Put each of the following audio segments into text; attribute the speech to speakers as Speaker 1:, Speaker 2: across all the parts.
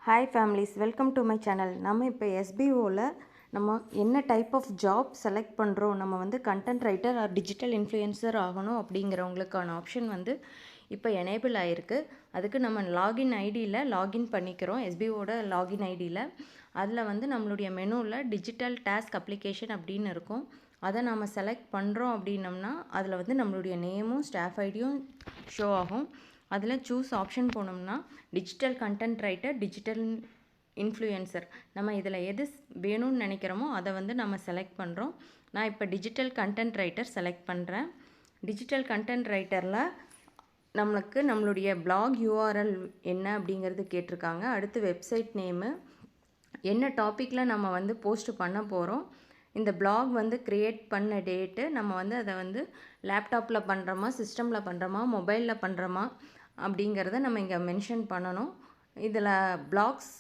Speaker 1: Hi families, welcome to my channel. நம்ம இப்போ SBOல நம்ம என்ன டைப் ஆஃப் ஜாப் செலக்ட் பண்ணுறோம், நம்ம வந்து content writer or digital influencer ஆகணும் அப்படிங்கிறவங்களுக்கான ஆப்ஷன் வந்து இப்போ எனேபிள் ஆகிருக்கு. அதுக்கு நம்ம லாகின் ஐடியில் லாகின் பண்ணிக்கிறோம். SBOட லாகின் ஐடியில் அதில் வந்து நம்மளுடைய மெனுவில் டிஜிட்டல் டாஸ்க் அப்ளிகேஷன் அப்படின்னு இருக்கும். அதை நம்ம செலக்ட் பண்ணுறோம் அப்படின்னம்னா அதில் வந்து நம்மளுடைய நேமும் ஸ்டாஃப் ஐடியும் ஷோ ஆகும். அதில் சூஸ் ஆப்ஷன் போனோம்னா digital content writer, digital influencer, நம்ம இதில் எது வேணும்னு நினைக்கிறோமோ அதை வந்து நம்ம செலக்ட் பண்ணுறோம். நான் இப்போ டிஜிட்டல் கண்டென்ட் ரைட்டர் செலக்ட் பண்ணுறேன். டிஜிட்டல் கண்டென்ட் ரைட்டரில் நம்மளுடைய பிளாக் யூஆர்எல் என்ன அப்படிங்கிறது கேட்டிருக்காங்க. அடுத்து வெப்சைட் நேமு, என்ன டாப்பிக்கில் நம்ம வந்து போஸ்ட் பண்ண போகிறோம், இந்த பிளாக் வந்து க்ரியேட் பண்ண டேட்டு, நம்ம வந்து அதை வந்து லேப்டாப்பில் பண்ணுறோமா, சிஸ்டமில் பண்ணுறோமா, மொபைலில் பண்ணுறோமா அப்படிங்கிறத நம்ம இங்கே மென்ஷன் பண்ணணும். இதில் பிளாக்ஸ்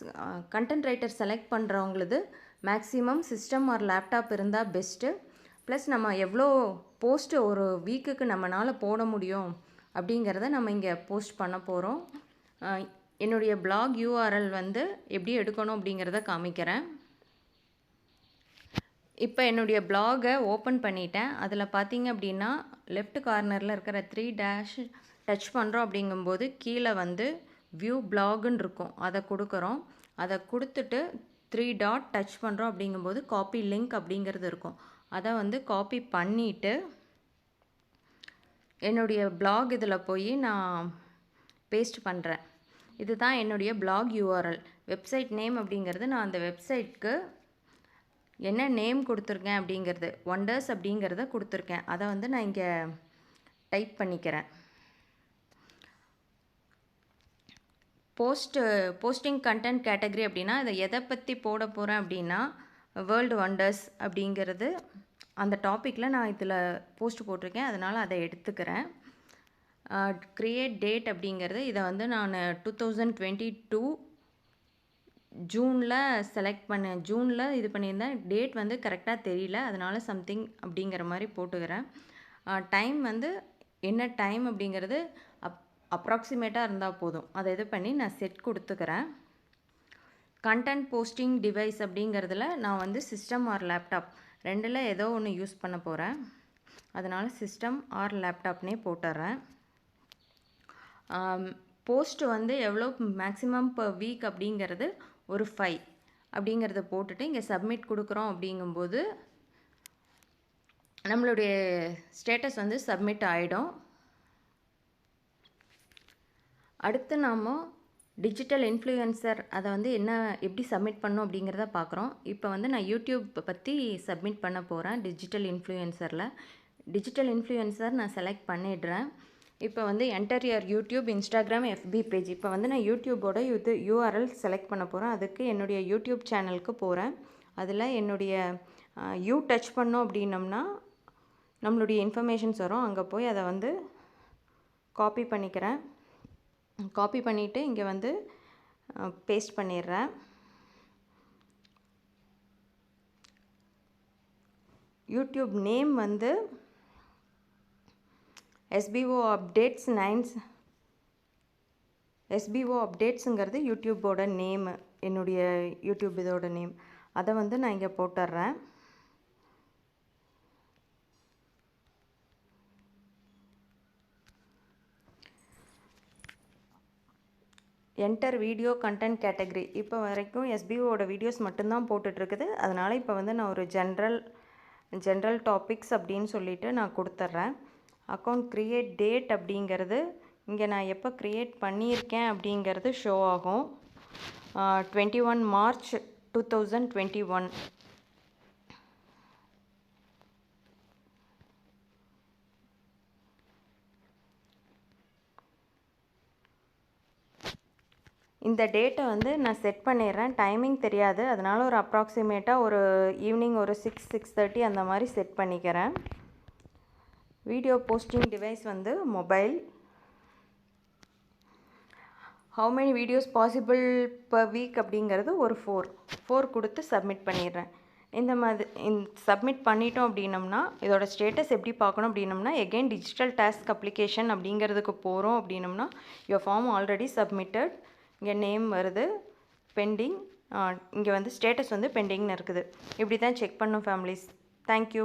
Speaker 1: கண்டென்ட் ரைட்டர் செலக்ட் பண்ணுறவங்களது மேக்ஸிமம் சிஸ்டம் ஆர் லேப்டாப் இருந்தால் பெஸ்ட்டு. ப்ளஸ் நம்ம எவ்வளோ போஸ்ட்டு ஒரு வீக்குக்கு நம்மளால் போட முடியும் அப்படிங்கிறத நம்ம இங்கே போஸ்ட் பண்ண போகிறோம். என்னுடைய பிளாக் யூஆர்எல் வந்து எப்படி எடுக்கணும் அப்படிங்கிறத காமிக்கிறேன். இப்போ என்னுடைய பிளாகை ஓப்பன் பண்ணிட்டேன். அதில் பார்த்தீங்க அப்படின்னா லெஃப்ட் கார்னரில் இருக்கிற 3 டேஷ் டச் பண்ணுறோம். அப்படிங்கும்போது கீழே வந்து வியூ பிளாகுன்னு இருக்கும், அதை கொடுக்குறோம். அதை கொடுத்துட்டு 3 டாட் டச் பண்ணுறோம். அப்படிங்கும்போது காப்பி லிங்க் அப்படிங்கிறது இருக்கும். அதை வந்து காப்பி பண்ணிவிட்டு என்னுடைய பிளாக் இதில் போய் நான் பேஸ்ட் பண்ணுறேன். இதுதான் என்னுடைய பிளாக் யூஆர்எல். வெப்சைட் நேம் அப்படிங்கிறது நான் அந்த வெப்சைட்க்கு என்ன நேம் கொடுத்துருக்கேன் அப்படிங்கிறது, ஒண்டர்ஸ் அப்படிங்கிறத கொடுத்துருக்கேன். அதை வந்து நான் இங்கே டைப் பண்ணிக்கிறேன். போஸ்டிங் கண்டென்ட் கேட்டகரி அப்படின்னா இதை எதை பற்றி போட போகிறேன் அப்படின்னா வேர்ல்டு ஒண்டர்ஸ் அப்படிங்கிறது அந்த டாப்பிக்கில் நான் இதில் போஸ்ட் போட்டிருக்கேன், அதனால் அதை எடுத்துக்கிறேன். க்ரியேட் டேட் அப்படிங்கிறது இதை வந்து நான் 2022 ஜூனில் செலக்ட் பண்ணேன். ஜூனில் இது பண்ணியிருந்தேன். டேட் வந்து கரெக்டாக தெரியல, அதனால் சம்திங் அப்படிங்கிற மாதிரி போட்டுக்கிறேன். டைம் வந்து என்ன டைம் அப்படிங்கிறது அப்ராக்சிமேட்டாக இருந்தால் போதும். அதை இது பண்ணி நான் செட் கொடுத்துக்கிறேன். கண்டென்ட் போஸ்டிங் டிவைஸ் அப்படிங்கிறதுல நான் வந்து சிஸ்டம் ஆர் லேப்டாப் ரெண்டில் ஏதோ ஒன்று யூஸ் பண்ண போகிறேன், அதனால் சிஸ்டம் ஆர் லேப்டாப்னே போட்டுறேன். போஸ்ட் வந்து எவ்வளோ மேக்ஸிமம் பர் வீக் அப்படிங்கிறது ஒரு 5 அப்படிங்கிறத போட்டுட்டு இங்கே சப்மிட் கொடுக்குறோம். அப்படிங்கும்போது நம்மளுடைய ஸ்டேட்டஸ் வந்து சப்மிட் ஆகிடும். அடுத்து நாம் டிஜிட்டல் இன்ஃப்ளூயன்சர் அதை வந்து எப்படி சப்மிட் பண்ணோம் அப்படிங்கிறத பார்க்குறோம். இப்போ வந்து நான் யூடியூப் பற்றி சப்மிட் பண்ண போகிறேன். டிஜிட்டல் இன்ஃப்ளூயன்சர் நான் செலக்ட் பண்ணிடுறேன். இப்போ வந்து enter your YouTube, Instagram, FB page. இப்போ வந்து நான் யூடியூபோட யூஆர்எல் செலக்ட் பண்ண போகிறேன். அதுக்கு என்னுடைய யூடியூப் சேனலுக்கு போகிறேன். அதில் என்னுடைய டச் பண்ணோம் அப்படின்னம்னா நம்மளுடைய இன்ஃபர்மேஷன்ஸ் வரும். அங்கே போய் அதை வந்து காப்பி பண்ணிக்கிறேன். காப்பி பண்ணிவிட்டு இங்கே வந்து பேஸ்ட் பண்ணிடுறேன். யூடியூப் நேம் வந்து SBO அப்டேட்ஸ் 9. SBO அப்டேட்ஸுங்கிறது யூடியூபோட நேமு, என்னுடைய யூடியூப் இதோட நேம். அதை வந்து நான் இங்கே போட்டுடுறேன். Enter video content category. இப்போ வரைக்கும் SBOட வீடியோஸ் மட்டும்தான் போட்டுட்ருக்குது, அதனால் இப்போ வந்து நான் ஒரு ஜென்ரல் டாபிக்ஸ் அப்படின்னு சொல்லிட்டு நான் கொடுத்துட்றேன். அக்கௌண்ட் க்ரியேட் டேட் அப்படிங்கிறது இங்கே நான் எப்போ க்ரியேட் பண்ணியிருக்கேன் அப்படிங்கிறது ஷோ ஆகும். 21 மார்ச் 2021. இந்த டேட்டை வந்து நான் செட் பண்ணிடுறேன். டைமிங் தெரியாது, அதனால் ஒரு அப்ராக்சிமேட்டாக ஒரு ஈவினிங் ஒரு 6-6:30 அந்த மாதிரி செட் பண்ணிக்கிறேன். வீடியோ போஸ்டிங் டிவைஸ் வந்து mobile. How many videos possible per week அப்படிங்கிறது ஒரு 4 கொடுத்து சப்மிட் பண்ணிடுறேன். இந்த மாதிரி சப்மிட் பண்ணிட்டோம் அப்படின்னம்னா இதோட ஸ்டேட்டஸ் எப்படி பார்க்கணும் அப்படின்னம்னா எகெயின் டிஜிட்டல் டாஸ்க் அப்ளிகேஷன் அப்படிங்கிறதுக்கு போகிறோம். அப்படின்னம்னா யுவர் ஃபார்ம் ஆல்ரெடி சப்மிட்டட். இங்கே நேம் வருது, பெண்டிங், இங்கே வந்து ஸ்டேட்டஸ் வந்து பெண்டிங்னு இருக்குது. இப்படி தான் செக் பண்ணும் ஃபேமிலிஸ். தேங்க்யூ.